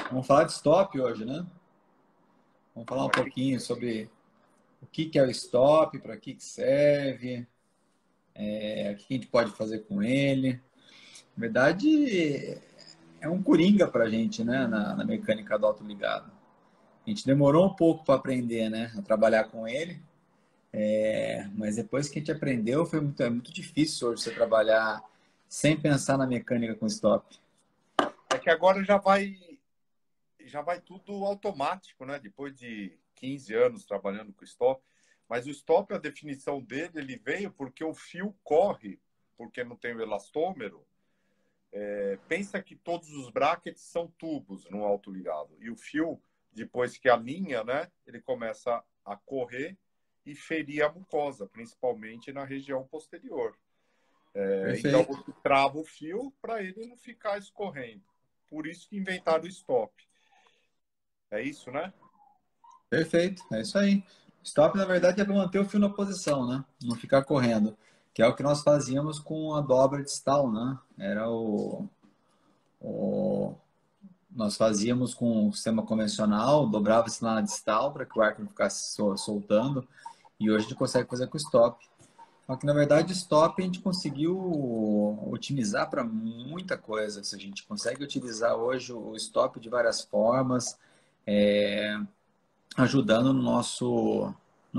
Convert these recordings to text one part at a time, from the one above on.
Vamos falar de stop hoje, né? Vamos falar um pouquinho sobre o que é o stop, para que serve, o que a gente pode fazer com ele. Na verdade, é um coringa para a gente, né? Na mecânica do autoligado. A gente demorou um pouco para aprender, né? A trabalhar com ele. Mas depois que a gente aprendeu, é muito difícil hoje você trabalhar sem pensar na mecânica com stop. É que agora já vai tudo automático, né? Depois de 15 anos trabalhando com stop. Mas o stop, a definição dele, ele veio porque o fio corre, porque não tem o elastômero. Pensa que todos os brackets são tubos no autoligado. E o fio, depois que alinha, né? Ele começa a correr e ferir a mucosa, principalmente na região posterior. Então, Perfeito, você trava o fio para ele não ficar escorrendo. Por isso que inventaram o stop. É isso, né? perfeito, é isso aí. Stop, na verdade, é para manter o fio na posição, né? Não ficar correndo. Que é o que nós fazíamos com a dobra de stall, né? O- Nós fazíamos com o sistema convencional, dobrava-se lá na distal para que o arco não ficasse soltando. E hoje a gente consegue fazer com stop. Só que, na verdade, stop a gente conseguiu otimizar para muita coisa. A gente consegue utilizar hoje o stop de várias formas, ajudando no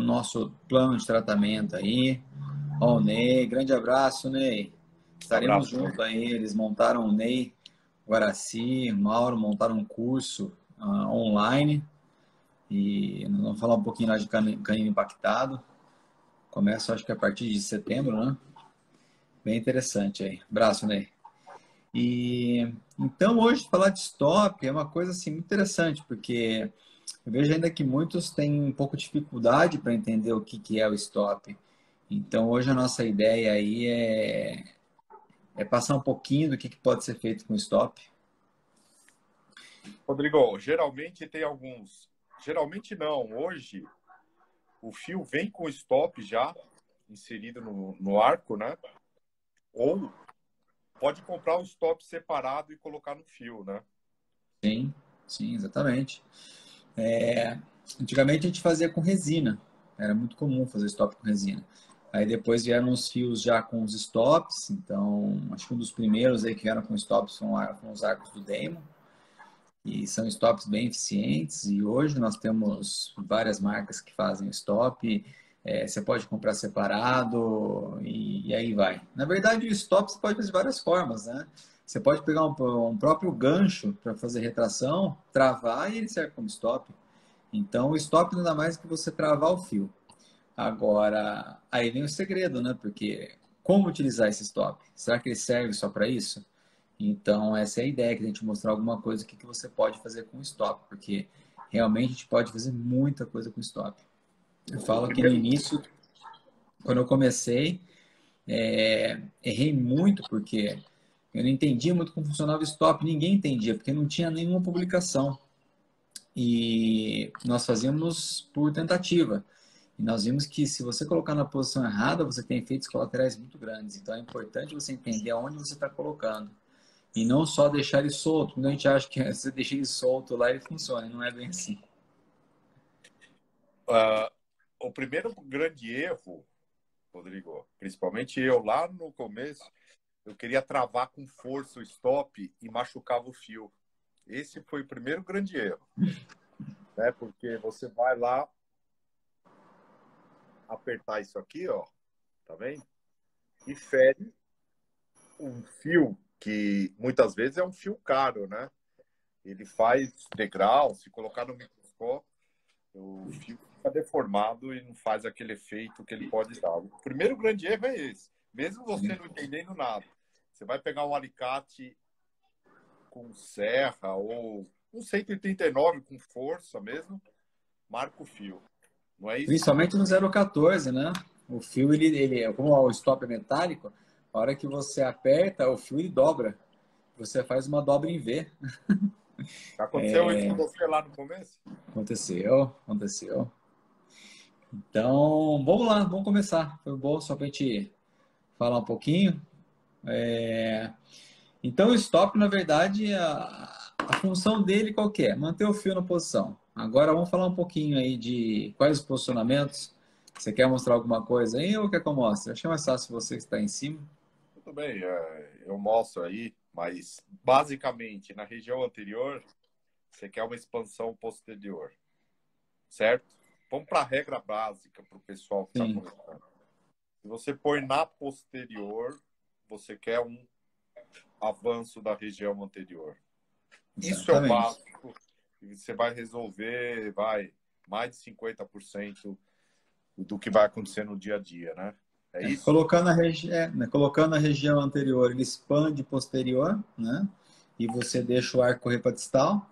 nosso plano de tratamento aí. Ó, o Ney, grande abraço, Ney. Estaremos Abraço, né? juntos aí. Eles montaram o Ney, Guaraci, Mauro, montaram um curso online. E nós vamos falar um pouquinho lá de canino impactado. Começa, acho que a partir de setembro, né? Bem interessante aí. Abraço, Ney. E então hoje falar de stop é uma coisa assim muito interessante, porque eu vejo ainda que muitos têm um pouco de dificuldade para entender o que é o stop. Então hoje a nossa ideia aí é passar um pouquinho do que pode ser feito com stop. Rodrigo, geralmente tem alguns. Geralmente não. Hoje, o fio vem com stop já inserido no arco, né? Ou pode comprar um stop separado e colocar no fio, né? Sim, sim, exatamente. Antigamente a gente fazia com resina, era muito comum fazer stop com resina. Aí depois vieram os fios já com os stops, então acho que um dos primeiros aí que vieram com stops foram os arcos do Damon, e são stops bem eficientes, e hoje nós temos várias marcas que fazem stop, você pode comprar separado, e aí vai. Na verdade, o stop você pode fazer de várias formas, né? Você pode pegar um próprio gancho para fazer retração, travar e ele serve como stop. Então, o stop nada mais que você travar o fio. Agora, aí vem o segredo, né? Porque como utilizar esse stop? Será que ele serve só para isso? Então, essa é a ideia, que a gente mostrar alguma coisa que você pode fazer com o stop, porque realmente a gente pode fazer muita coisa com o stop. Eu O falo que no primeiro, início, quando eu comecei, errei muito, porque eu não entendia muito como funcionava o stop, ninguém entendia, porque não tinha nenhuma publicação. E nós fazíamos por tentativa. E nós vimos que se você colocar na posição errada, você tem efeitos colaterais muito grandes. Então é importante você entender aonde você está colocando. E não só deixar ele solto. Quando a gente acha que você deixa ele solto lá, ele funciona. E não é bem assim. ah, o primeiro grande erro, Rodrigo, principalmente eu lá no começo, eu queria travar com força o stop e machucava o fio. Esse foi o primeiro grande erro, né? Porque você vai lá apertar isso aqui, ó, tá vendo? E fere um fio que muitas vezes é um fio caro, né? Ele faz degrau, se colocar no microscópio, o fio fica deformado e não faz aquele efeito que ele pode dar. O primeiro grande erro é esse. Mesmo você não entendendo nada, você vai pegar um alicate com serra ou um 139 com força mesmo, marca o fio. Não é isso? Principalmente no 014, né? O fio, como o stop é metálico, a hora que você aperta, o fio ele dobra. Você faz uma dobra em V. Aconteceu isso com você lá no começo? Aconteceu, aconteceu. Então, vamos lá, vamos começar. Foi bom só para a gente falar um pouquinho. Então, o stop, na verdade, A função dele qual que é? Manter o fio na posição. Agora vamos falar um pouquinho aí de quais os posicionamentos. Você quer mostrar alguma coisa aí ou quer que eu mostre? Acho mais fácil você que está em cima. Tudo bem, eu mostro aí, mas basicamente na região anterior você quer uma expansão posterior, certo? Vamos para a regra básica para o pessoal que está Sim, começando. Se você põe na posterior, você quer um avanço da região anterior. Isso é o exatamente. básico e você vai resolver, mais de 50% do que vai acontecer no dia a dia, né? É isso? Colocando a região anterior, ele expande posterior, né? E você deixa o arco correr para distal.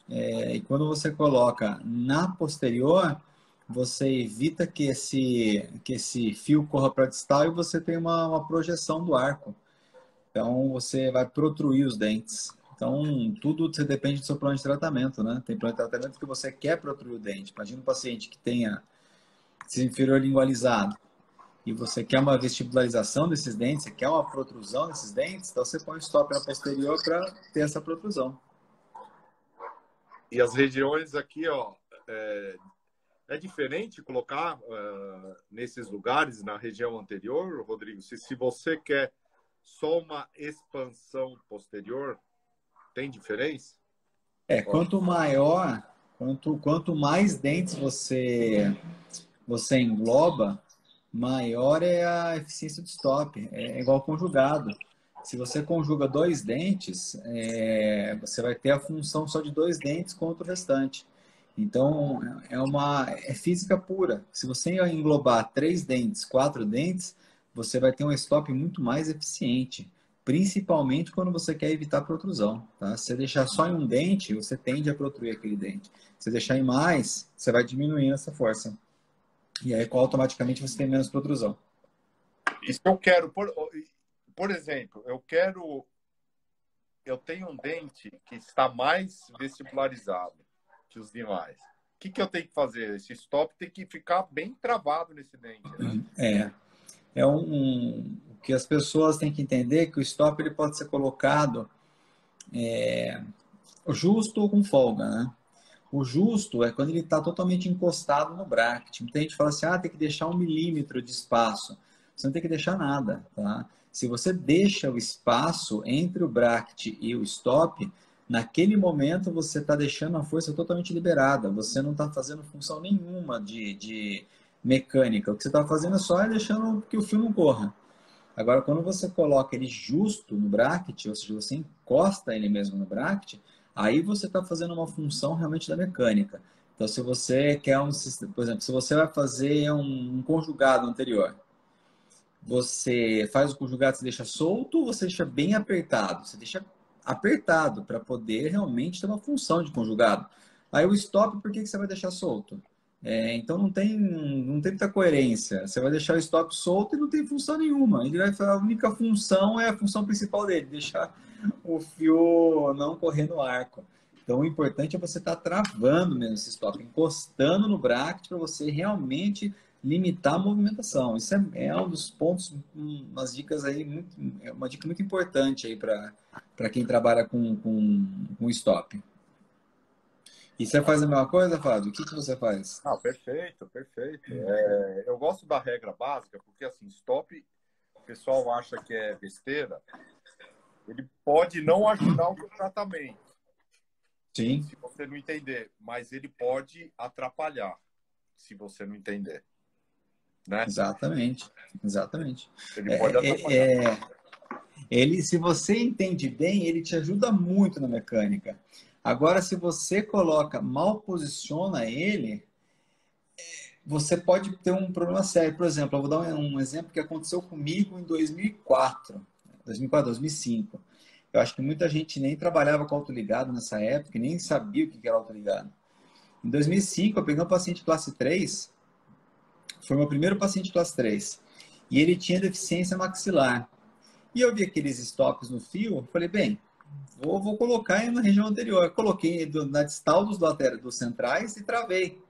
E quando você coloca na posterior, você evita que esse fio corra para distal e você tem uma projeção do arco. Então, você vai protruir os dentes. Então, tudo você depende do seu plano de tratamento, né? Tem plano de tratamento que você quer protruir o dente. Imagina um paciente que tenha esse inferior lingualizado e você quer uma vestibularização desses dentes, você quer uma protrusão desses dentes, então você põe o stop na posterior para ter essa protrusão. E as regiões aqui, ó, é diferente colocar nesses lugares, na região anterior, Rodrigo? Se você quer só uma expansão posterior, tem diferença? Quanto maior, quanto mais dentes você engloba, maior é a eficiência do stop. É igual conjugado. Se você conjuga dois dentes, você vai ter a função só de dois dentes contra o restante. Então, é física pura. Se você englobar três dentes, quatro dentes, você vai ter um stop muito mais eficiente. Principalmente quando você quer evitar protrusão. Tá? Se você deixar só em um dente, você tende a protruir aquele dente. Se você deixar em mais, você vai diminuindo essa força. E aí, automaticamente, você tem menos protrusão. E se eu quero, por exemplo, eu tenho um dente que está mais vestibularizado que os demais. O que eu tenho que fazer? Esse stop tem que ficar bem travado nesse dente, né? O que as pessoas têm que entender é que o stop ele pode ser colocado justo ou com folga, né? O justo é quando ele está totalmente encostado no bracket. Muita gente fala assim, tem que deixar 1 milímetro de espaço. Você não tem que deixar nada, tá? Se você deixa o espaço entre o bracket e o stop, naquele momento você está deixando a força totalmente liberada. Você não está fazendo função nenhuma de mecânica. O que você está fazendo é só deixando que o fio não corra. Agora, quando você coloca ele justo no bracket, ou seja, você encosta ele mesmo no bracket, aí você está fazendo uma função realmente da mecânica. Então, se você quer por exemplo, se você vai fazer um conjugado anterior, você faz o conjugado, você deixa solto ou você deixa bem apertado? Você deixa apertado para poder realmente ter uma função de conjugado. Aí o stop, por que você vai deixar solto? Então não tem muita coerência. Você vai deixar o stop solto e não tem função nenhuma. A única função é a função principal dele, deixar o fio não correr no arco. Então o importante é você estar travando mesmo esse stop, encostando no bracket para você realmente limitar a movimentação. Isso é um dos pontos, umas dicas aí, uma dica muito importante aí para quem trabalha com stop. E você faz a mesma coisa, Fábio? O que você faz? Ah, perfeito, perfeito. Eu gosto da regra básica, porque assim, stop, o pessoal acha que é besteira, ele pode não ajudar o seu tratamento, Sim, se você não entender, mas ele pode atrapalhar, se você não entender, né? exatamente. Exatamente. Ele pode É, atrapalhar. é, é, se você entende bem, ele te ajuda muito na mecânica. Agora, se você mal posiciona ele, você pode ter um problema sério. Por exemplo, eu vou dar um exemplo que aconteceu comigo em 2004, 2005. Eu acho que muita gente nem trabalhava com autoligado nessa época, nem sabia o que era autoligado. Em 2005, eu peguei um paciente classe 3, foi meu primeiro paciente classe 3, e ele tinha deficiência maxilar. E eu vi aqueles stops no fio, falei, bem, vou colocar na região anterior. Eu coloquei na distal dos centrais e travei.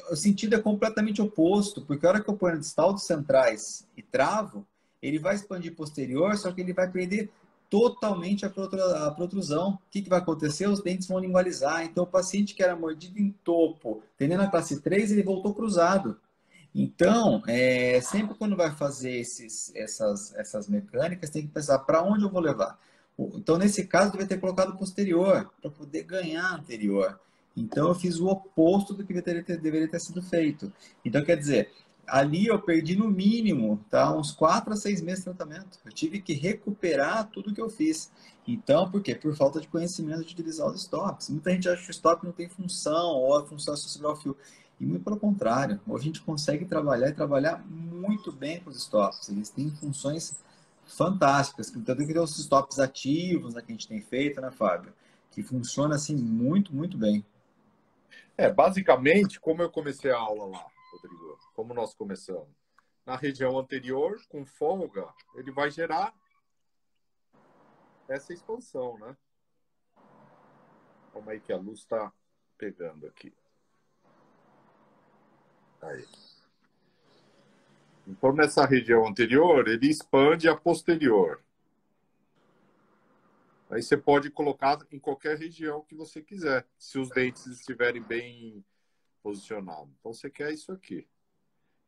O sentido é completamente oposto, porque a hora que eu ponho no distal dos centrais e travo, ele vai expandir posterior, só que ele vai perder totalmente a protrusão. O que vai acontecer? Os dentes vão lingualizar. Então, o paciente que era mordido em topo, tendendo a classe 3, ele voltou cruzado. Então, sempre quando vai fazer essas mecânicas, tem que pensar para onde eu vou levar. Então, nesse caso, eu devia ter colocado posterior para poder ganhar anterior. Então, eu fiz o oposto do que deveria ter sido feito. Então, quer dizer, ali eu perdi no mínimo, tá, uns 4 a 6 meses de tratamento. Eu tive que recuperar tudo que eu fiz. Então, por quê? Por falta de conhecimento de utilizar os stops. Muita gente acha que o stop não tem função, ou a função é só segurar o fio. E muito pelo contrário, hoje a gente consegue trabalhar e trabalhar muito bem com os stops. Eles têm funções fantásticas. Tanto que tem os stops ativos, né, que a gente tem feito, né, Fábio? Que funciona assim muito, muito bem. Basicamente, como eu comecei a aula lá, Rodrigo, como nós começamos, na região anterior, com folga, ele vai gerar essa expansão, né? Calma aí que a luz está pegando aqui. Aí. Então, nessa região anterior, ele expande a posterior. Aí você pode colocar em qualquer região que você quiser, se os dentes estiverem bem posicionados. Então, você quer isso aqui.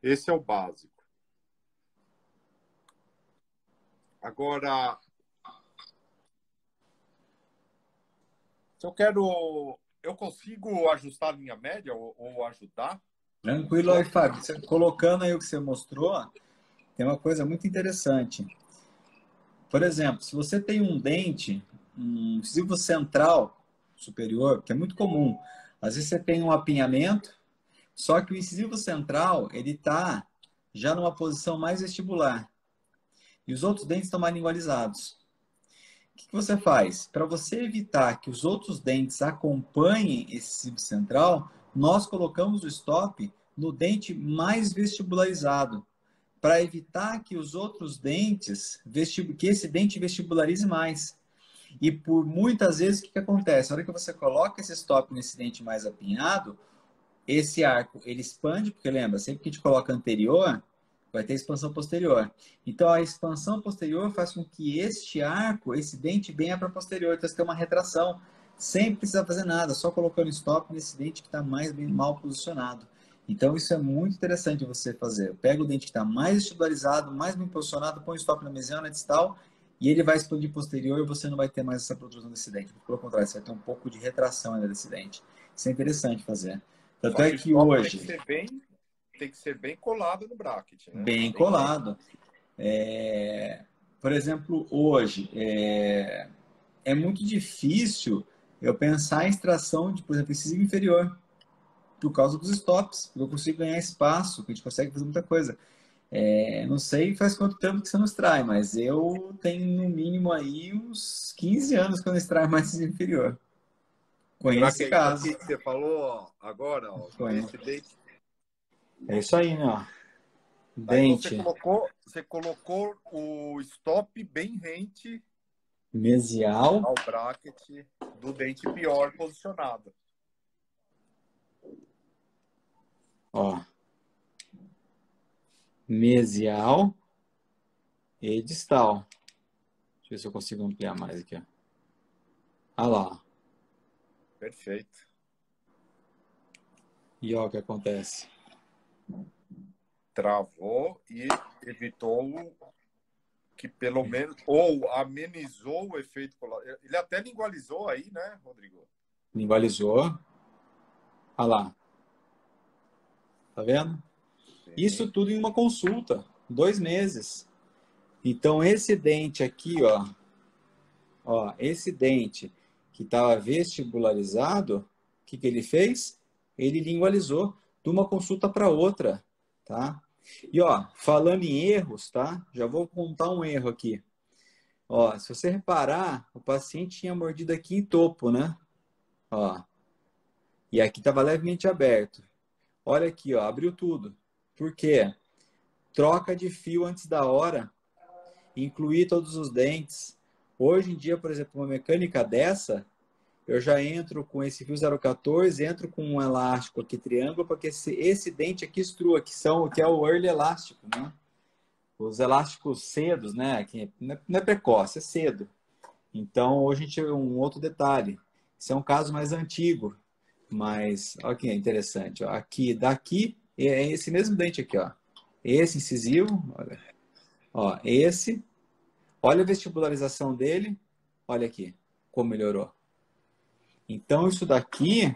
Esse é o básico. Agora, se eu quero... Eu consigo ajustar a linha média ou ajudar? Tranquilo aí, Fábio. Você, colocando aí o que você mostrou, tem uma coisa muito interessante. Por exemplo, se você tem um dente, um incisivo central superior, que é muito comum, às vezes você tem um apinhamento, só que o incisivo central, ele está já numa posição mais vestibular. E os outros dentes estão mais lingualizados. O que você faz? Para você evitar que os outros dentes acompanhem esse incisivo central, nós colocamos o stop no dente mais vestibularizado, para evitar que os outros dentes, que esse dente vestibularize mais. E por muitas vezes, o que acontece? Na hora que você coloca esse stop nesse dente mais apinhado, esse arco ele expande, porque lembra, sempre que a gente coloca anterior, vai ter expansão posterior. Então a expansão posterior faz com que este arco, esse dente, venha para posterior. Então você tem uma retração. Sem precisar fazer nada, só colocando stop nesse dente que está mais bem mal posicionado. Então isso é muito interessante você fazer. Pega o dente que está mais vestibularizado, mais bem posicionado, põe o stop na mesiana distal e ele vai expandir posterior e você não vai ter mais essa protrusão desse dente. Pelo contrário, você vai ter um pouco de retração ainda desse dente. Isso é interessante fazer. Tanto é que hoje... Tem que ser bem colado no bracket, né? Bem colado. Por exemplo, hoje, é muito difícil eu pensar em extração de, por exemplo, incisivo inferior, por causa dos stops. Eu consigo ganhar espaço, que a gente consegue fazer muita coisa. Não sei faz quanto tempo que você não extrai, mas eu tenho no mínimo aí uns 15 anos que eu não extraio mais incisivo inferior. Conheço esse caso. Aqui que você falou ó, agora, ó, esse dente. É isso aí, né? Ó. Dente. Aí você colocou o stop bem rente mesial ao bracket do dente pior posicionado. Ó. Mesial e distal. Deixa eu ver se eu consigo ampliar mais aqui. Ó. Olha lá. Perfeito. E ó o que acontece. Travou e evitou que pelo menos, ou amenizou o efeito colateral. Ele até lingualizou aí, né, Rodrigo? Lingualizou. Olha lá. Tá vendo? Sim. Isso tudo em uma consulta. 2 meses. Então, esse dente aqui, ó, esse dente que estava vestibularizado, o que ele fez? Ele lingualizou de uma consulta para outra, tá? E, ó, falando em erros, tá? Já vou contar um erro aqui. Ó, se você reparar, o paciente tinha mordido aqui em topo, né? Ó. E aqui estava levemente aberto. Olha aqui, ó, abriu tudo. Por quê? Troca de fio antes da hora. Incluir todos os dentes. Hoje em dia, por exemplo, uma mecânica dessa, eu já entro com esse fio 014, entro com um elástico aqui, triângulo, para que esse dente aqui extrua, que é o early elástico, né? Os elásticos cedos, né? Que não é precoce, é cedo. Então, hoje a gente um outro detalhe. Esse é um caso mais antigo, mas olha que interessante. Ó. Aqui, daqui, é esse mesmo dente aqui, ó. Esse incisivo, olha. Ó, esse. Olha a vestibularização dele. Olha aqui, como melhorou. Então, isso daqui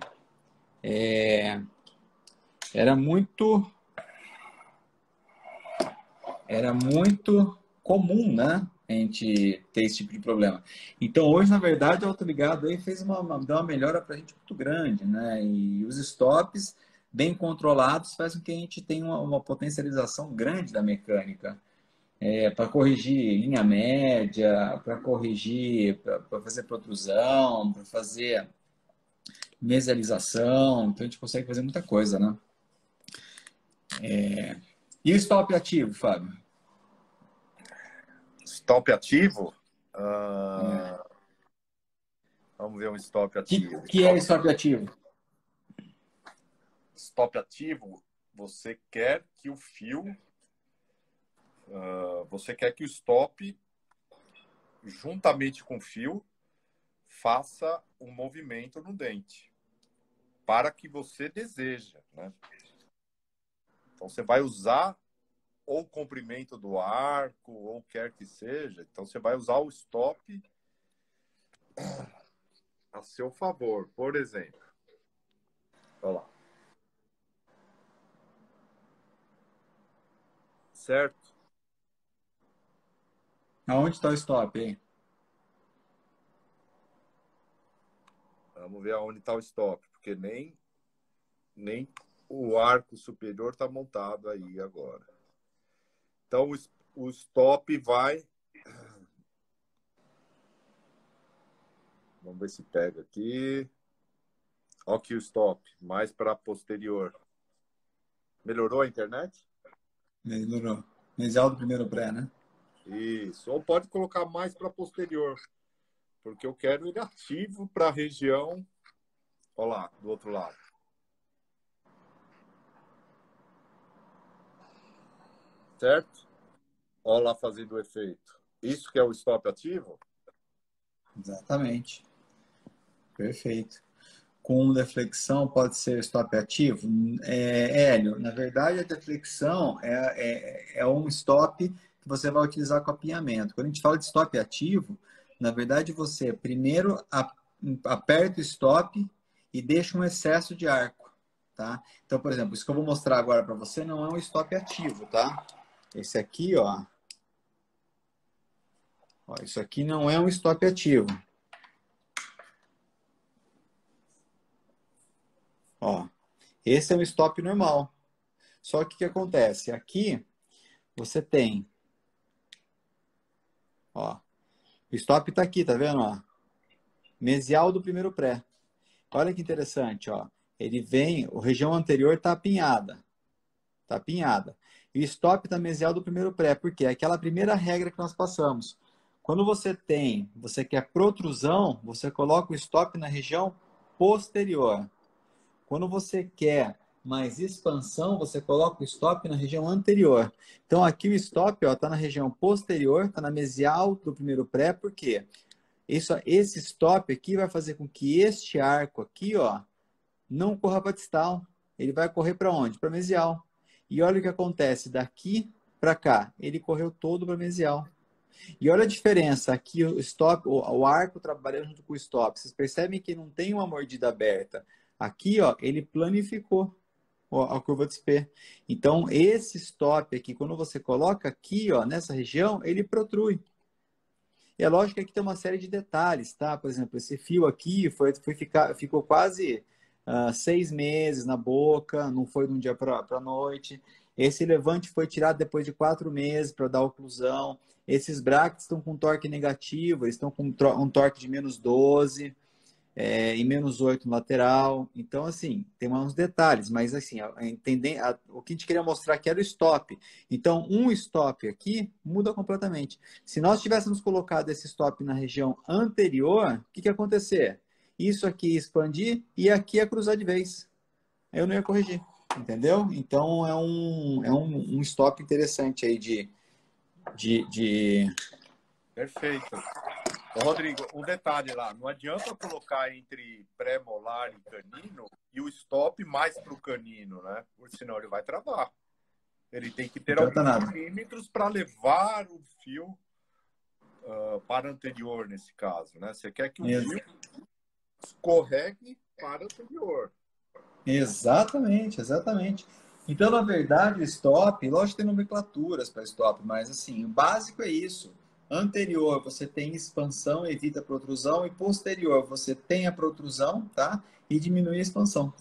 era muito comum, né? A gente ter esse tipo de problema. Então, hoje, na verdade, o autoligado aí deu uma melhora para a gente muito grande, né? E os stops bem controlados fazem com que a gente tenha uma potencialização grande da mecânica. Para corrigir linha média, para corrigir, para fazer protrusão, para fazer mesialização. Então, a gente consegue fazer muita coisa, né? E o stop ativo, Fábio? Stop ativo? É. Vamos ver um stop O ativo. que é stop ativo? Stop ativo, você quer que o fio, você quer que o stop, juntamente com o fio, faça um movimento no dente, para que você deseja, né? Então, você vai usar ou o comprimento do arco, ou quer que seja. Então, você vai usar o stop a seu favor. Por exemplo, olha lá. Certo? Aonde está o stop, hein? Vamos ver aonde está o stop, porque nem o arco superior está montado aí agora. Então, o stop vai... Vamos ver se pega aqui. Olha aqui o stop, mais para posterior. Melhorou a internet? Melhorou. Mesial do primeiro pré, né? Isso. Ou pode colocar mais para posterior, porque eu quero ele ativo para a região. Olha lá, do outro lado. Certo? Olha lá fazendo o efeito. Isso que é o stop ativo? Exatamente. Perfeito. Com deflexão pode ser stop ativo? Hélio, na verdade a deflexão é um stop que você vai utilizar com apinhamento. Quando a gente fala de stop ativo, na verdade você primeiro aperta o stop e deixa um excesso de arco, tá? Então, por exemplo, isso que eu vou mostrar agora para você não é um stop ativo, tá? Esse aqui, ó, isso aqui não é um stop ativo. Ó, esse é um stop normal. Só que o que acontece? Aqui você tem, ó, o stop está aqui, tá vendo? Ó? Mesial do primeiro pré. Olha que interessante, ó. Ele vem, a região anterior está apinhada. Está apinhada. E o stop está mesial do primeiro pré, porque é aquela primeira regra que nós passamos. Quando você quer protrusão, você coloca o stop na região posterior. Quando você quer mais expansão, você coloca o stop na região anterior. Então, aqui o stop está na região posterior, está na mesial do primeiro pré, por quê? Esse stop aqui vai fazer com que este arco aqui, ó, não corra para distal. Ele vai correr para onde? Para mesial. E olha o que acontece daqui para cá. Ele correu todo para mesial. E olha a diferença aqui, o stop, o arco trabalhando junto com o stop. Vocês percebem que não tem uma mordida aberta. Aqui, ó, ele planificou a curva de SP. Então, esse stop aqui, quando você coloca aqui, ó, nessa região, ele protrui. E é lógico que aqui tem uma série de detalhes, tá? Por exemplo, esse fio aqui ficou quase 6 meses na boca, não foi de um dia para a noite. Esse levante foi tirado depois de 4 meses para dar oclusão. Esses brackets estão com torque negativo, eles estão com um torque de -12 e -8 no lateral. Então, assim, tem uns detalhes, mas assim, o que a gente queria mostrar aqui era o stop. Então, um stop aqui muda completamente. Se nós tivéssemos colocado esse stop na região anterior, o que ia acontecer? Isso aqui ia expandir e aqui ia cruzar de vez. Eu não ia corrigir, entendeu? Então, é um stop interessante aí de... Perfeito. Ô, Rodrigo, um detalhe lá. Não adianta colocar entre pré-molar e canino e o stop mais para o canino, né? Porque senão ele vai travar. Ele tem que Não ter adianta alguns nada. milímetros para levar o fio para anterior, nesse caso, né? Você quer que o Ex- fio escorregue para anterior. Exatamente, exatamente. Então, na verdade, o stop, lógico que tem nomenclaturas para stop, mas assim, o básico é isso. Anterior, você tem expansão, evita a protrusão, e posterior, você tem a protrusão, tá? E diminui a expansão.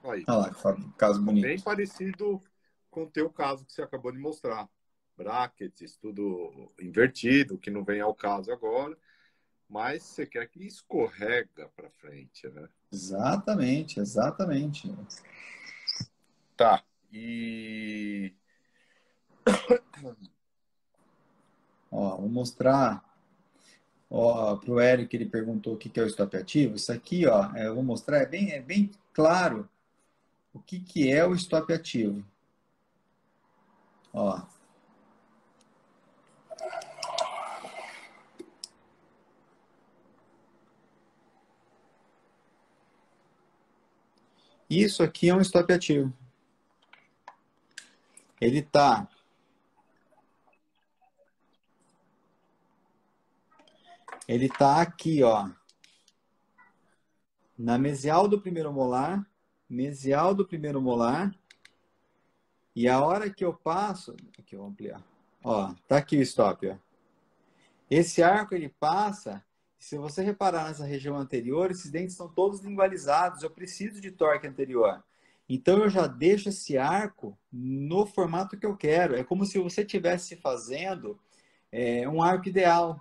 Aí. Olha lá, que caso Bem bonito. parecido com o teu caso que você acabou de mostrar. Brackets, tudo invertido, que não vem ao caso agora, mas você quer que escorrega para frente, né? Exatamente, exatamente. Tá. E Ó, vou mostrar, ó, para o Eric, ele perguntou o que que é o stop ativo. Isso aqui, ó, eu vou mostrar, é bem claro o que que é o stop ativo. Ó, isso aqui é um stop ativo. Ele tá, ele tá aqui, ó, na mesial do primeiro molar, e a hora que eu passo, aqui eu vou ampliar, ó, tá aqui o stop, ó. Esse arco ele passa, se você reparar nessa região anterior, esses dentes estão todos lingualizados, eu preciso de torque anterior. Então eu já deixo esse arco no formato que eu quero. É como se você estivesse fazendo um arco ideal.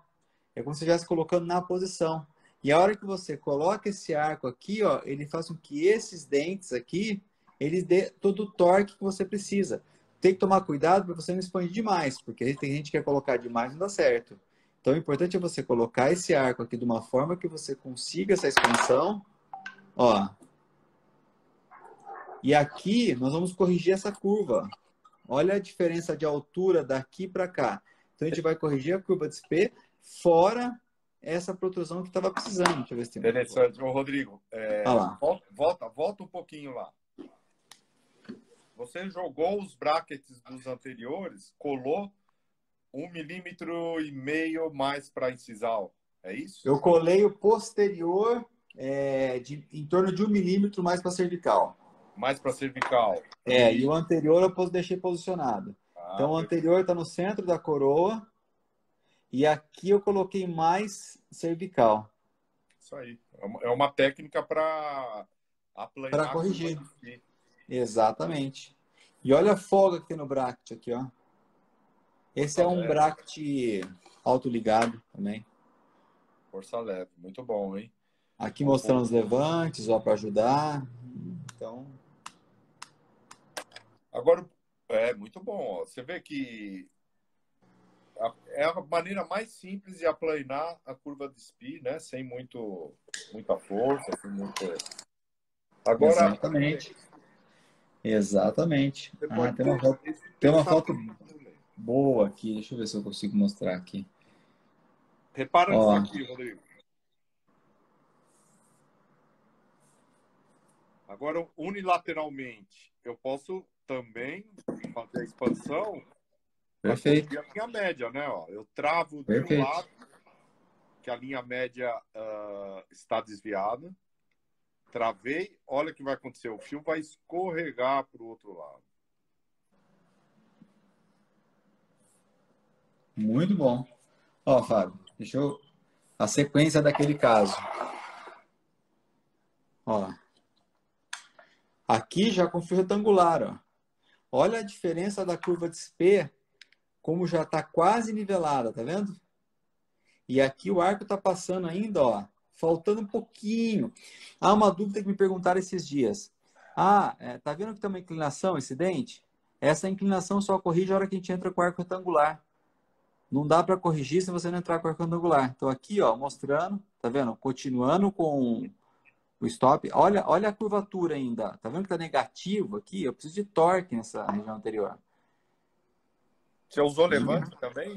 É como se você estivesse colocando na posição. E a hora que você coloca esse arco aqui, ó, ele faz com que esses dentes aqui, eles dê todo o torque que você precisa. Tem que tomar cuidado para você não expandir demais, porque tem gente que quer colocar demais e não dá certo. Então, o importante é você colocar esse arco aqui de uma forma que você consiga essa expansão. Ó. E aqui nós vamos corrigir essa curva. Olha a diferença de altura daqui para cá. Então, a gente vai corrigir a curva de SP fora essa protrusão que estava precisando. Deixa eu ver se tem mais. interessante. Ô, Rodrigo, Olha lá. volta um pouquinho lá. Você jogou os brackets dos anteriores, colou 1,5 mm mais para incisal. É isso? Eu colei o posterior em torno de 1 milímetro mais para cervical. Mais para cervical. E o anterior eu deixei posicionado. Então, o anterior está no centro da coroa. E aqui eu coloquei mais cervical. Isso aí. É uma técnica para Para aplanar a curva corrigir. de si. Exatamente. E olha a folga que tem no bracket aqui, ó. Esse é Força um leve. bracket autoligado também. Força leve. Muito bom, hein? Aqui mostrando os levantes, ó, para ajudar. Então, agora, muito bom. Ó. Você vê que é a maneira mais simples de aplanar a curva de SPI, né? Sem muita força, sem muito... Agora, exatamente. Exatamente. você Ah, pode tem ter esse tem uma foto pensamento também. boa aqui. Deixa eu ver se eu consigo mostrar aqui. Repara nisso Ó, aqui, Rodrigo. Agora, unilateralmente, eu posso também fazer a expansão para perfeito. corrigir a linha média, né? Ó, eu travo de um Perfeito. lado, que a linha média está desviada. Travei, olha o que vai acontecer. O fio vai escorregar para o outro lado. Muito bom. Ó, Fábio, deixa eu... A sequência daquele caso. Ó. Aqui já com fio retangular, ó. Olha a diferença da curva de SP, como já está quase nivelada, tá vendo? E aqui o arco está passando ainda, ó, faltando um pouquinho. Há uma dúvida que me perguntaram esses dias. Tá vendo que tem uma inclinação esse dente? Essa inclinação só corrige a hora que a gente entra com o arco retangular. Não dá para corrigir se você não entrar com o arco retangular. Então aqui, ó, mostrando, tá vendo? Continuando com o stop. Olha a curvatura ainda. Tá vendo que tá negativo aqui? Eu preciso de torque nessa região anterior. Você usou levante também?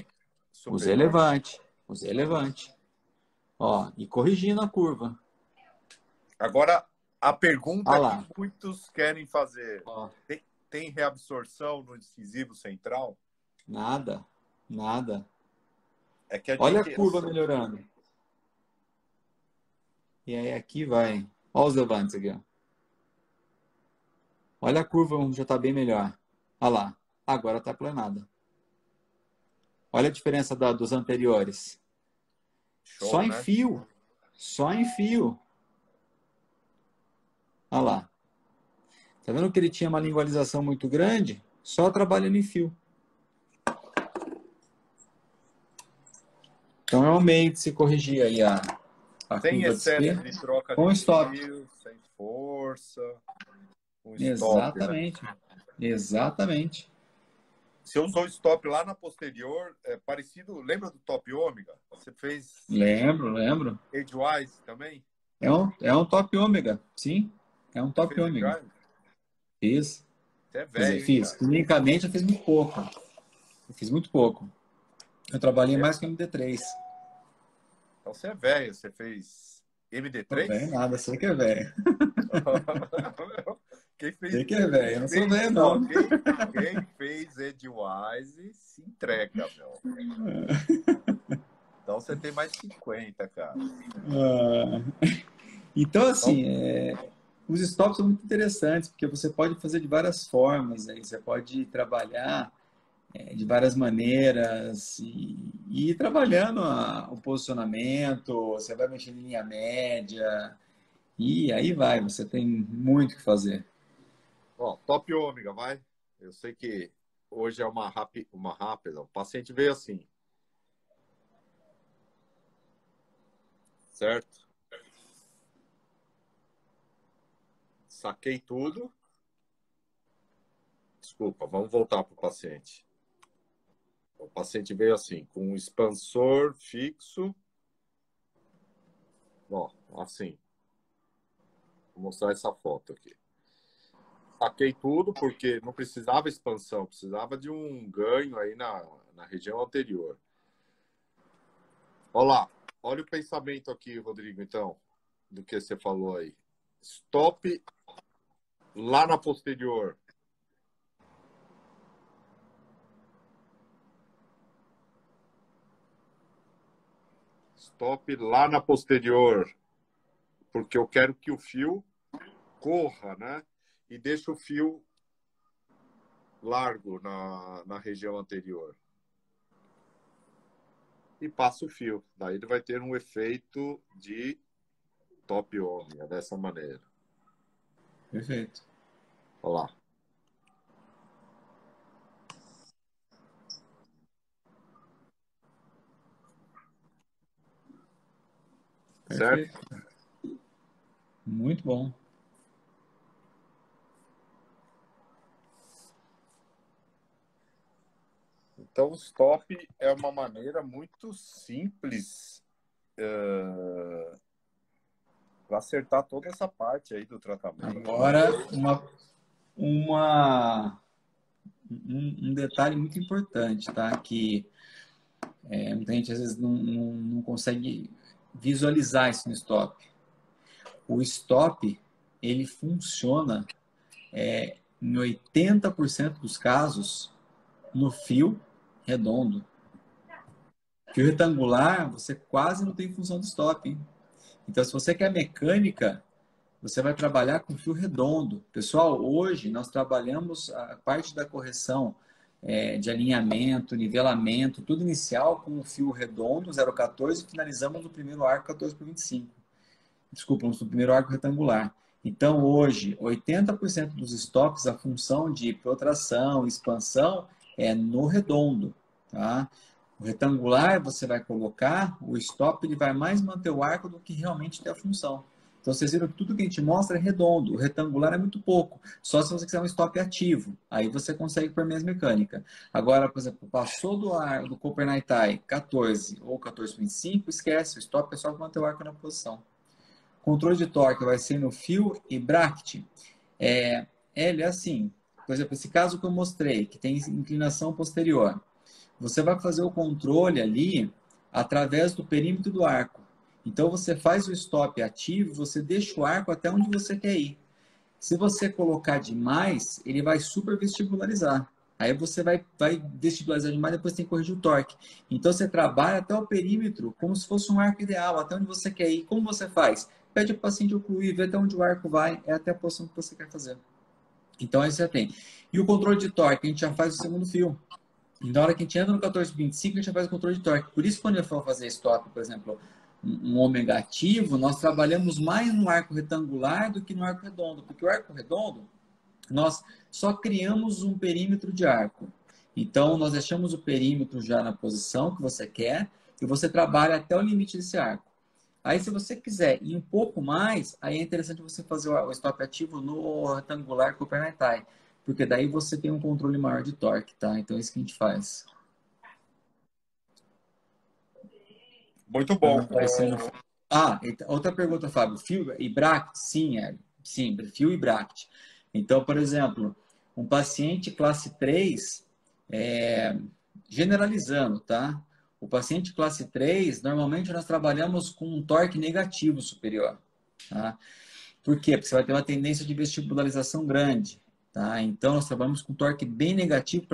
Usei Superior? levante. Usei levante. Ó, e corrigindo a curva. Agora, a pergunta Olha lá. que muitos querem fazer. Ó, Tem reabsorção no incisivo central? nada, nada. É que a Olha a gente... curva melhorando. E aí aqui vai. Olha os levantes aqui, ó. Olha a curva, já está bem melhor. Olha lá. Agora está planada. Olha a diferença dos anteriores. Só Show, em né? fio. Só em fio. Olha lá. Tá vendo que ele tinha uma lingualização muito grande? Só trabalhando em fio. Então é um meio de se corrigir aí a Sem curva de excesso espelho de troca com de stop. fio, sem força, com stop, né? Exatamente. Exatamente. Você usou stop lá na posterior, parecido, lembra do top ômega? Você fez Lembro, lembro. edgewise também? É um top ômega, sim. É um Você top fez ômega. edgewise? Fiz. Você é Quer dizer, velho, hein, fiz. cara? Clinicamente eu fiz muito pouco. Eu fiz muito pouco. Eu trabalhei É, mais que MD3. então você é velho, você fez Tô velho MD3? nada, sei que é velho. Quem fez, Sei que é velho, eu não sou velho, não, não. quem fez Edgewise se entrega, meu. Então você tem mais 50, cara. Ah, então, Então, assim, os stops são muito interessantes, porque você pode fazer de várias formas, aí você pode trabalhar de várias maneiras e ir trabalhando o posicionamento, você vai mexer em linha média, e aí vai, você tem muito o que fazer. ó, top ômega, vai. Eu sei que hoje é uma rápida. O paciente veio assim, certo? Saquei tudo. Desculpa, vamos voltar para o paciente. O paciente veio assim, com um expansor fixo. Ó, assim. Vou mostrar essa foto aqui. Saquei tudo porque não precisava expansão, precisava de um ganho aí na região anterior. Olha lá, olha o pensamento aqui, Rodrigo, então, do que você falou aí. Stop lá na posterior. Stop lá na posterior, porque eu quero que o fio corra, né? E deixa o fio largo na região anterior. E passa o fio. Daí ele vai ter um efeito de top ômega, dessa maneira. Perfeito. Olha lá. Certo? Perfeito. Muito bom. Então, o stop é uma maneira muito simples para acertar toda essa parte aí do tratamento, né? Agora, uma, um detalhe muito importante, tá? Que muita gente às vezes não consegue visualizar isso no stop. O stop, ele funciona em 80% dos casos no fio redondo. Fio retangular, você quase não tem função de stop, hein? Então, se você quer mecânica, você vai trabalhar com fio redondo. Pessoal, hoje nós trabalhamos a parte da correção de alinhamento, nivelamento, tudo inicial com o fio redondo 0,14 e finalizamos no primeiro arco 14 por 25. Desculpa, no primeiro arco retangular. Então, hoje, 80% dos stops, a função de protração, expansão, é no redondo. Tá? O retangular, você vai colocar, o stop ele vai mais manter o arco do que realmente ter a função. Então, vocês viram que tudo que a gente mostra é redondo. O retangular é muito pouco. Só se você quiser um stop ativo. Aí você consegue por mais mecânica. Agora, por exemplo, passou do Copernitai 14 ou 14,25, esquece. O stop é só manter o arco na posição. Controle de torque vai ser no fio e bracket. Ele é assim. Por exemplo, esse caso que eu mostrei, que tem inclinação posterior. Você vai fazer o controle ali através do perímetro do arco. Então, você faz o stop ativo, você deixa o arco até onde você quer ir. Se você colocar demais, ele vai supervestibularizar. Aí você vai vestibularizar demais, depois tem que corrigir o torque. Então, você trabalha até o perímetro como se fosse um arco ideal, até onde você quer ir. Como você faz? Pede para o paciente ocluir, vê até onde o arco vai, é até a posição que você quer fazer. Então, aí você tem. E o controle de torque, a gente já faz o segundo fio. E na hora que a gente entra no 1425, a gente já faz o controle de torque. Por isso, quando eu for fazer stop, por exemplo, um ômega ativo, nós trabalhamos mais no arco retangular do que no arco redondo. Porque o arco redondo, nós só criamos um perímetro de arco. Então, nós deixamos o perímetro já na posição que você quer e você trabalha até o limite desse arco. Aí, se você quiser ir um pouco mais, aí é interessante você fazer o stop ativo no retangular Kupernetai, porque daí você tem um controle maior de torque, tá? Então, é isso que a gente faz. Muito Tá bom. me aparecendo. Ah, outra pergunta, Fábio. Fio e bract? Sim, sim, fio e bract. Então, por exemplo, um paciente classe 3, generalizando, tá? O paciente classe 3, normalmente nós trabalhamos com um torque negativo superior, tá? Por quê? Porque você vai ter uma tendência de vestibularização grande, tá? Então, nós trabalhamos com torque bem negativo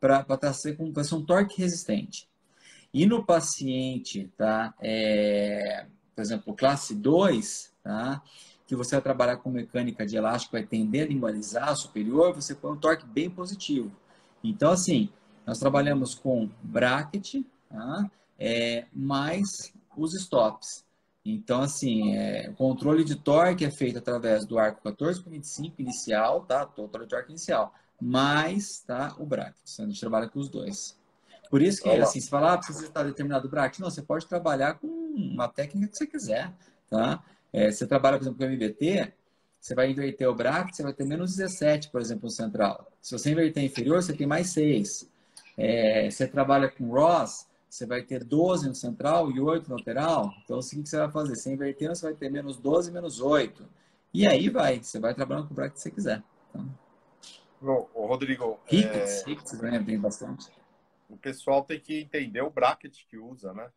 para ser um torque resistente. E no paciente, tá? Por exemplo, classe 2, tá? Que você vai trabalhar com mecânica de elástico, vai tender a lingualizar superior, você põe um torque bem positivo. Então, assim, nós trabalhamos com bracket, tá? Mais os stops. Então, assim, o controle de torque é feito através do arco 14 por 25 inicial, tá? Controle de torque inicial, mais, tá? O bracket. A gente trabalha com os dois. Por isso que, Olha lá. assim, se falar, precisa estar determinado bracket, não, você pode trabalhar com uma técnica que você quiser, tá? Você trabalha, por exemplo, com MBT, você vai inverter o bracket, você vai ter menos 17, por exemplo, no central. Se você inverter inferior, você tem mais 6. Você trabalha com ROS, você vai ter 12 no central e 8 no lateral. Então, o seguinte que você vai fazer? Você invertendo, você vai ter menos 12 e menos 8. E aí vai, você vai trabalhando com o bracket que você quiser. Então, Rodrigo, Ricketts ganha bem bastante. o pessoal tem que entender o bracket que usa, né?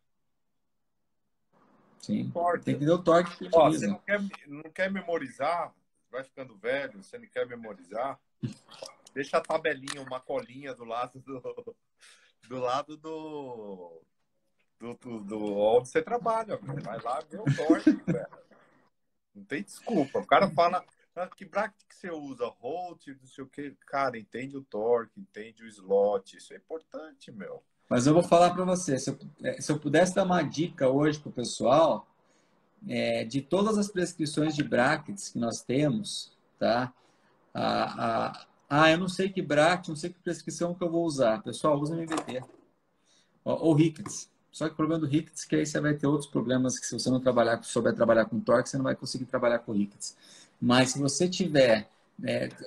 Sim, tem Torque. que ver o torque que Ó, você utiliza. não quer memorizar, vai ficando velho, você não quer memorizar, deixa a tabelinha, uma colinha do lado do onde você trabalha, velho. Vai lá ver o torque, velho. Não tem desculpa. O cara fala, que bracket que você usa? Holt, não sei o que. Cara, entende o torque, entende o slot. Isso é importante, meu. Mas eu vou falar para você, se eu pudesse dar uma dica hoje para o pessoal, de todas as prescrições de brackets que nós temos, tá? Eu não sei que bracket, não sei que prescrição que eu vou usar. Pessoal, usa MVT. Ou Ricketts. Só que o problema do Ricketts é que aí você vai ter outros problemas que se você não souber trabalhar com torque, você não vai conseguir trabalhar com Ricketts. Mas se você tiver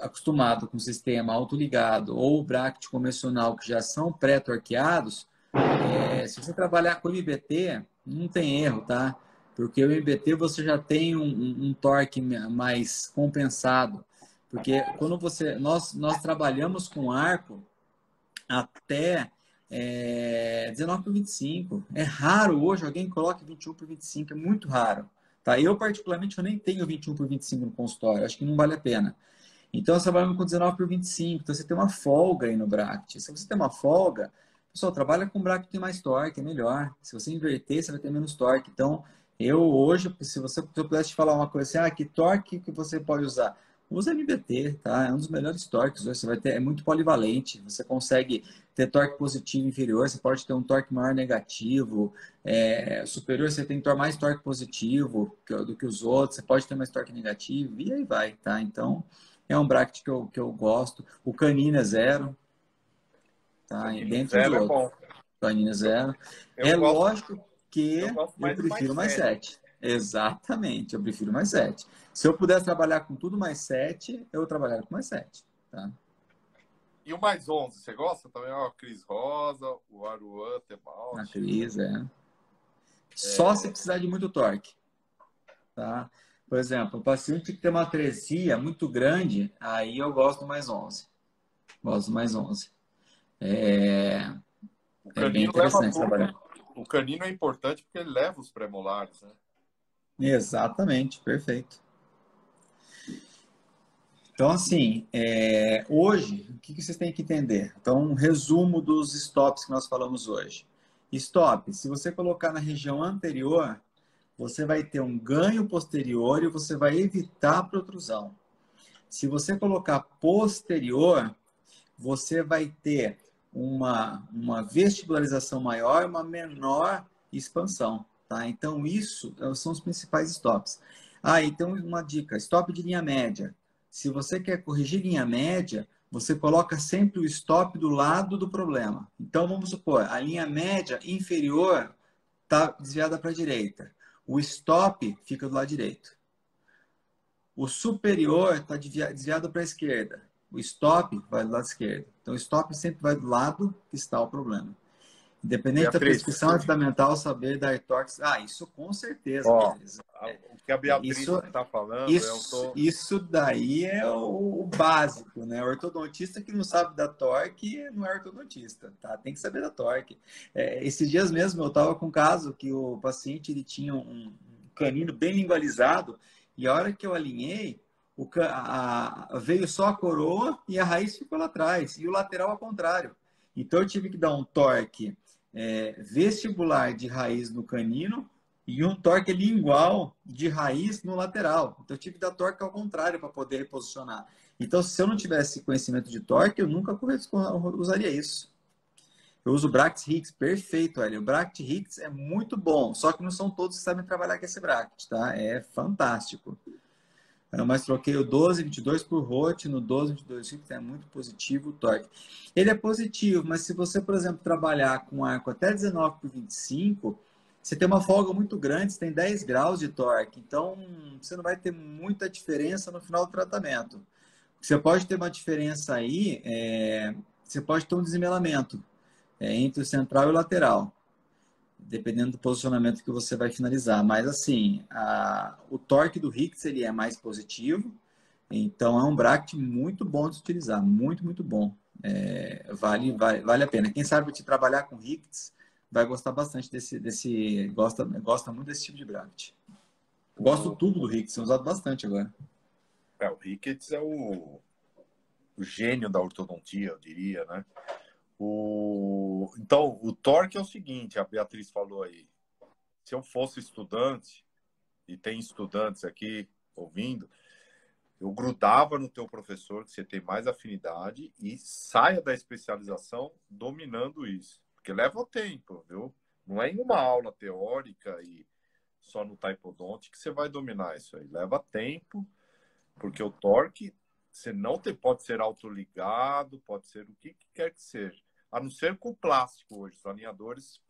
acostumado com o sistema autoligado ou o bracket convencional que já são pré-torqueados, se você trabalhar com MBT, não tem erro, tá? Porque o MBT você já tem um torque mais compensado. Porque quando nós trabalhamos com arco até 19 por 25. É raro hoje alguém coloque 21 por 25, é muito raro. Tá? Eu, particularmente, eu nem tenho 21 por 25 no consultório, acho que não vale a pena. Então, você trabalha com 19 por 25, então você tem uma folga aí no bracket. Se você tem uma folga, pessoal, trabalha com bracket que tem mais torque, é melhor. Se você inverter, você vai ter menos torque. Então, eu hoje, se eu pudesse te falar uma coisa assim, que torque que você pode usar? Usa MBT, tá? É um dos melhores torques. Você vai ter, é muito polivalente. Você consegue ter torque positivo e inferior, você pode ter um torque maior negativo. Superior, você tem mais torque positivo do que os outros. Você pode ter mais torque negativo e aí vai, tá? Então, é um bracket que eu gosto. O canino é zero, tá? E dentre os Zero é outros. bom. Canino é zero. Eu É gosto, lógico que eu gosto eu mais do mais prefiro mais 7. 7. Exatamente, eu prefiro mais 7. Se eu pudesse trabalhar com tudo mais 7, eu trabalharia com mais 7. Tá? E o mais 11, você gosta também? Ó, Cris Rosa, o Aruan, Na Tebalt. crise, Só se precisar de muito torque. Tá? Por exemplo, o paciente que tem uma atresia muito grande, aí eu gosto do mais 11. Gosto do mais 11. O É bem Canino leva interessante tudo. trabalhar. o canino é importante porque ele leva os premolares, né? Exatamente, perfeito. Então, assim, hoje, o que vocês têm que entender? Então, um resumo dos stops que nós falamos hoje. Stop, se você colocar na região anterior, você vai ter um ganho posterior e você vai evitar a protrusão. Se você colocar posterior, você vai ter uma vestibularização maior e uma menor expansão. Tá? Então, isso são os principais stops. Então uma dica: stop de linha média. Se você quer corrigir linha média, você coloca sempre o stop do lado do problema. Então, vamos supor, a linha média inferior está desviada para a direita. O stop fica do lado direito. O superior está desviado para a esquerda. O stop vai do lado esquerdo. Então, o stop sempre vai do lado que está o problema. Independente da Beatriz, prescrição, é fundamental saber dar toques. Isso com certeza, ó, beleza. o que a Beatriz Isso, está falando, isso daí é o básico, né? O ortodontista que não sabe dar torque não é ortodontista, tá? Tem que saber dar torque. Esses dias mesmo eu estava com um caso que o paciente ele tinha um canino bem lingualizado e a hora que eu alinhei, veio só a coroa e a raiz ficou lá atrás e o lateral ao contrário. Então eu tive que dar um torque vestibular de raiz no canino e um torque lingual de raiz no lateral. Então, eu tive que dar torque ao contrário para poder reposicionar. Então, se eu não tivesse conhecimento de torque, eu nunca usaria isso. Eu uso o Bract Hicks, perfeito, velho. O Bract Hicks é muito bom, só que não são todos que sabem trabalhar com esse Bract, tá? É fantástico. Mas troquei o 12-22 por Roth, no 12-22 Hicks é muito positivo o torque. Ele é positivo, mas se você, por exemplo, trabalhar com arco até 19 por 25, você tem uma folga muito grande, você tem 10 graus de torque, então você não vai ter muita diferença no final do tratamento. Você pode ter uma diferença aí, você pode ter um desnivelamento entre o central e o lateral, dependendo do posicionamento que você vai finalizar. Mas assim, o torque do Hicks ele é mais positivo, então é um bracket muito bom de se utilizar, muito, muito bom. Vale a pena. Quem sabe te trabalhar com Hicks vai gostar bastante gosta muito desse tipo de bracket. Gosto tudo do Hicks, tenho usado bastante agora. O Ricketts é o gênio da ortodontia, eu diria, né? Então, o torque é o seguinte, a Beatriz falou aí. Se eu fosse estudante, e tem estudantes aqui ouvindo, eu grudava no teu professor, que você tem mais afinidade, e saia da especialização dominando isso. Porque leva tempo, viu? Não é em uma aula teórica e só no Typodont que você vai dominar isso aí. Leva tempo, porque o torque, você não pode ser autoligado, pode ser o que quer que seja. A não ser com o plástico hoje. Os alinhadores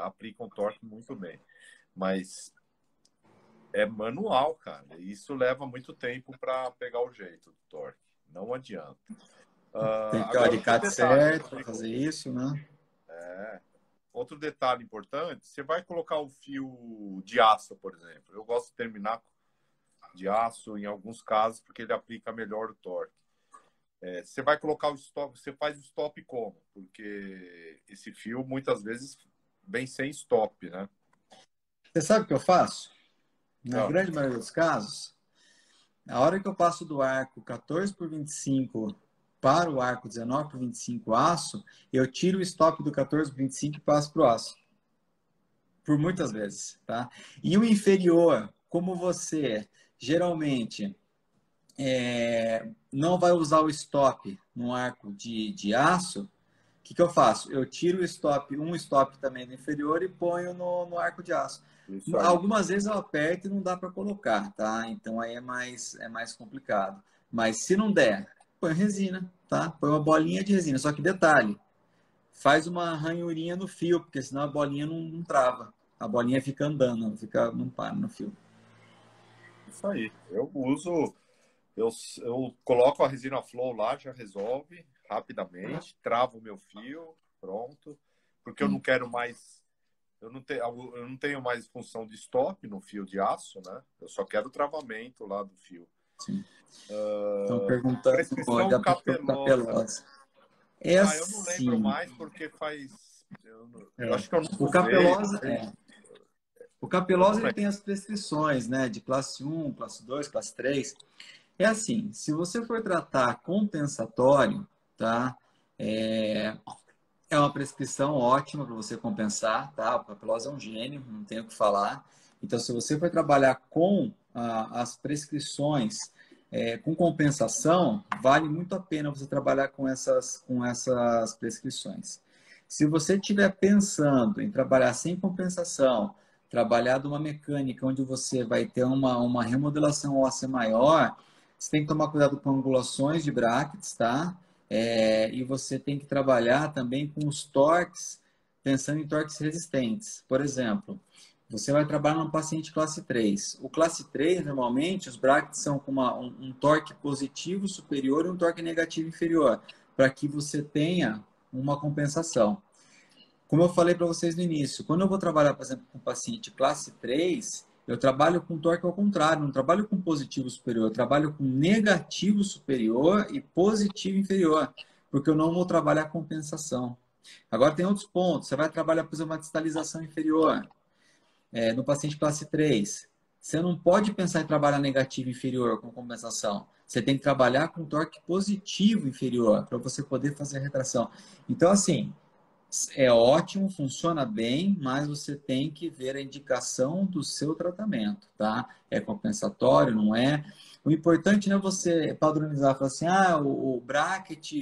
aplicam torque muito bem. Mas é manual, cara. E isso leva muito tempo para pegar o jeito do torque. Não adianta. Tem que ter o Agora, outro alicate detalhe, certo para Rodrigo. fazer isso, né? Outro detalhe importante, você vai colocar o fio de aço, por exemplo. Eu gosto de terminar de aço em alguns casos, porque ele aplica melhor o torque. Você vai colocar o stop, você faz o stop como? Porque esse fio muitas vezes vem sem stop, né? Você sabe o que eu faço? Na Não. grande maioria dos casos, a hora que eu passo do arco 14 por 25 para o arco 19 por 25 aço, eu tiro o stop do 14 por 25 e passo para o aço. Por muitas vezes, tá? E o inferior, como você geralmente não vai usar o stop no arco de aço, o que eu faço? Eu tiro o stop, um stop também no inferior e ponho no arco de aço. Algumas vezes eu aperto e não dá para colocar, tá? Então aí é mais complicado. Mas se não der, põe resina, tá? Põe uma bolinha de resina. Só que detalhe, faz uma ranhurinha no fio, porque senão a bolinha não trava. A bolinha fica andando, não para no fio. Isso aí. Eu uso, eu coloco a resina flow lá, já resolve rapidamente, travo o meu fio, pronto. Porque eu não quero mais, eu não tenho mais função de stop no fio de aço, né? Eu só quero o travamento lá do fio. Sim. Estão perguntando Prescrição da capelosa. capelosa. Eu não lembro Assim, mais porque faz Eu acho que eu não O usei. Capelosa, o Capelosa ele tem as prescrições, né, de classe 1, classe 2, classe 3. É assim, se você for tratar compensatório, tá? É, é uma prescrição ótima para você compensar, tá? O Papelosa é um gênio, não tenho o que falar. Então, se você for trabalhar com as prescrições com compensação, vale muito a pena você trabalhar com essas prescrições. Se você estiver pensando em trabalhar sem compensação, trabalhar de uma mecânica onde você vai ter uma remodelação óssea maior, você tem que tomar cuidado com angulações de brackets, tá? E você tem que trabalhar também com os torques, pensando em torques resistentes. Por exemplo, você vai trabalhar num paciente classe 3. O classe 3, normalmente, os brackets são com um torque positivo superior e um torque negativo inferior, para que você tenha uma compensação. Como eu falei para vocês no início, quando eu vou trabalhar, por exemplo, com paciente classe 3, eu trabalho com torque ao contrário, não trabalho com positivo superior, eu trabalho com negativo superior e positivo inferior, porque eu não vou trabalhar compensação. Agora tem outros pontos, você vai trabalhar, por exemplo, uma distalização inferior, no paciente classe 3. Você não pode pensar em trabalhar negativo inferior com compensação. Você tem que trabalhar com torque positivo inferior para você poder fazer a retração. Então, assim, é ótimo, funciona bem, mas você tem que ver a indicação do seu tratamento, tá? É compensatório, não é? O importante não é você padronizar, falar assim, o bracket,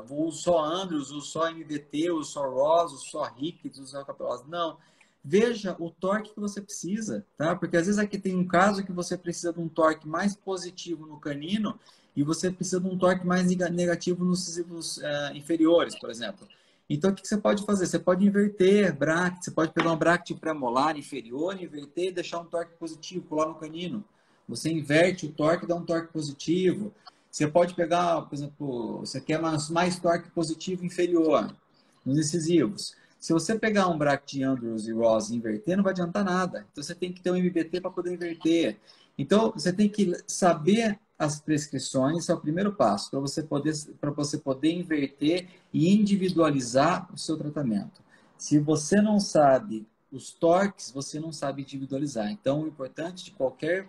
uso só Andrews, uso só MVT, uso só Ross, uso só Ricketts, uso só Capelosa. Não. Veja o torque que você precisa, tá? Porque às vezes aqui tem um caso que você precisa de um torque mais positivo no canino e você precisa de um torque mais negativo nos incisivos inferiores, por exemplo. Então, o que você pode fazer? Você pode inverter bracket, você pode pegar um bracket premolar inferior, inverter e deixar um torque positivo, colar no canino. Você inverte o torque e dá um torque positivo. Você pode pegar, por exemplo, você quer mais torque positivo inferior nos incisivos. Se você pegar um bracket de Andrews e Ross e inverter, não vai adiantar nada. Então, você tem que ter um MBT para poder inverter. Então, você tem que saber as prescrições, esse é o primeiro passo, para você poder inverter e individualizar o seu tratamento. Se você não sabe os torques, você não sabe individualizar. Então, o importante de qualquer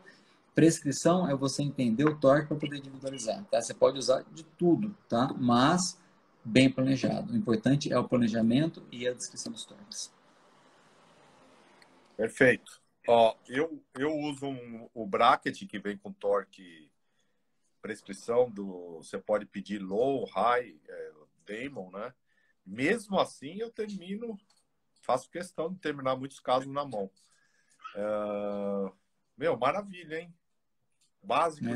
prescrição é você entender o torque para poder individualizar. Tá? Você pode usar de tudo, tá? Mas bem planejado. O importante é o planejamento e a descrição dos torques. Perfeito. Ó, eu uso o bracket que vem com torque prescrição você pode pedir low, high, Damon, né? Mesmo assim, eu faço questão de terminar muitos casos na mão. Meu, maravilha, hein? Básico de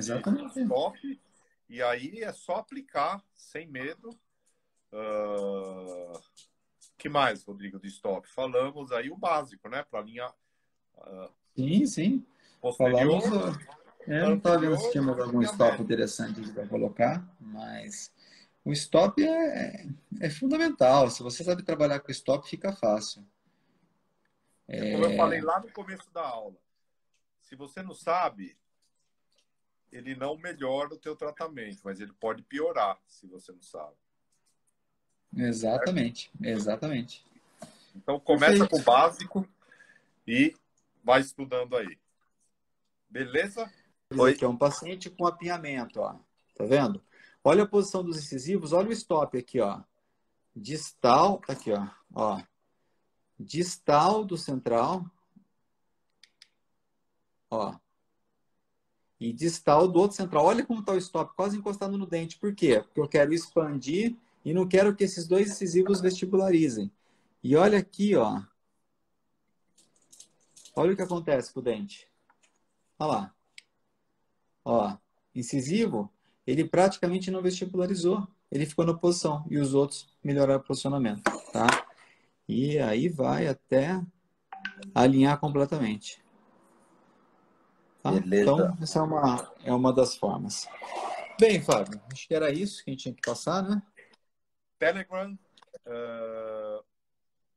stop. E aí é só aplicar sem medo. Que mais, Rodrigo, de stop? Falamos aí o básico, né? Para linha sim. posterior. Falamos. Eu não estava vendo se tinha mais algum stop interessante para colocar, mas o stop é fundamental. Se você sabe trabalhar com stop, fica fácil. Como eu falei lá no começo da aula, se você não sabe, ele não melhora o teu tratamento, mas ele pode piorar se você não sabe. Exatamente. Então começa com o básico e vai estudando aí. Beleza? Oi. Aqui é um paciente com apinhamento, ó. Tá vendo? Olha a posição dos incisivos, olha o stop aqui, ó. Distal, tá aqui, ó. Distal do central, ó. E distal do outro central. Olha como está o stop, quase encostando no dente. Por quê? Porque eu quero expandir e não quero que esses dois incisivos vestibularizem. E olha aqui, ó. Olha o que acontece com o dente. Olha lá. Ó, incisivo, ele praticamente não vestibularizou. Ele ficou na posição e os outros melhoraram o posicionamento, tá? E aí vai até alinhar completamente. Tá? Então, essa é uma das formas. Bem, Fábio, acho que era isso que a gente tinha que passar, né? Telegram,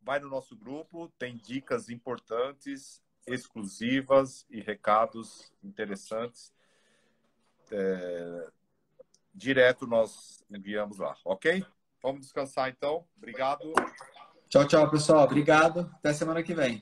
vai no nosso grupo, tem dicas importantes, exclusivas e recados interessantes. Direto nós enviamos lá, ok? Vamos descansar então. Obrigado. Tchau, tchau, pessoal. Obrigado. Até semana que vem.